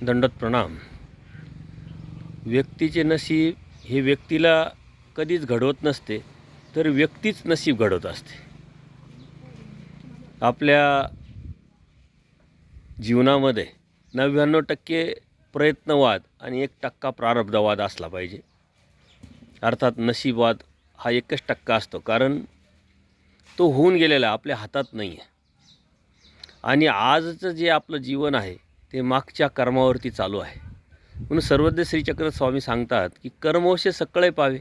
दंडोत प्रणाम. व्यक्तीचे नशीब हे व्यक्तीला कधीच घडवत नसते, तर व्यक्तीच नशीब घडवत असते. आपल्या जीवनामध्ये 99% प्रयत्नवाद आणि 1% प्रारब्धवाद असला पाहिजे. अर्थात नशीबवाद हा 1% असतो, कारण तो होऊन गेलेला आपल्या हातात नाही आहे. आणि आजचं जे आपलं जीवन आहे ते मागच्या कर्मावरती चालू आहे. म्हणून सर्वज्ञ श्रीचक्र स्वामी सांगतात की कर्मवश सकळे पावे.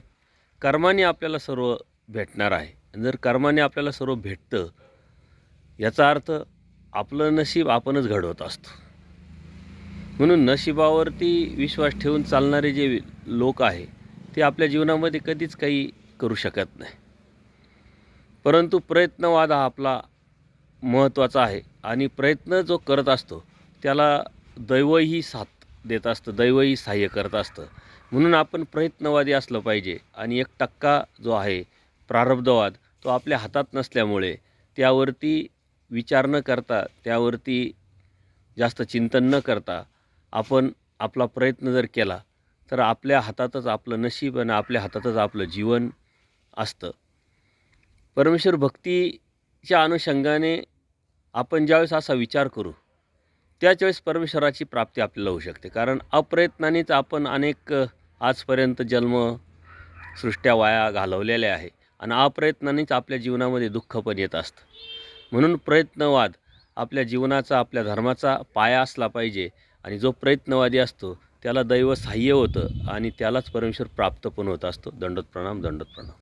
कर्माने आपल्याला सर्व भेटणार आहे. जर कर्माने आपल्याला सर्व भेटतं, याचा अर्थ आपलं नशीब आपणच घडवत असतो. म्हणून नशिबावरती विश्वास ठेवून चालणारे जे लोक आहे ते आपल्या जीवनामध्ये कधीच काही करू शकत नाही. परंतु प्रयत्नवाद हा आपला महत्त्वाचा आहे आणि प्रयत्न जो करत असतो त्याला दैवही साथ देत असतं, दैवही सहाय्य करत असतं. म्हणून आपण प्रयत्नवादी असलं पाहिजे. आणि 1% जो आहे प्रारब्धवाद, तो आपल्या हातात नसल्यामुळे त्यावरती विचार न करता, त्यावरती जास्त चिंतन न करता आपण आपला प्रयत्न जर केला तर आपल्या हातातच आपलं नशीब आणि आपल्या हातातच आपलं जीवन असतं. परमेश्वर भक्तीच्या अनुषंगाने आपण ज्यावेळेस असा विचार करू त्याच वेळेस परमेश्वराची प्राप्ती आपल्याला होऊ शकते. कारण अप्रयत्नानेच आपण अनेक आजपर्यंत सृष्ट्या वाया घालवलेल्या आहे आणि अप्रयत्नानेच आपल्या जीवनामध्ये दुःख पण येत असतं. म्हणून प्रयत्नवाद आपल्या जीवनाचा, आपल्या धर्माचा पाया असला पाहिजे. आणि जो प्रयत्नवादी असतो त्याला दैव सहाय्य होतं आणि त्यालाच परमेश्वर प्राप्त पण होत असतो. दंडोत प्रणाम, दंडोत प्रणाम.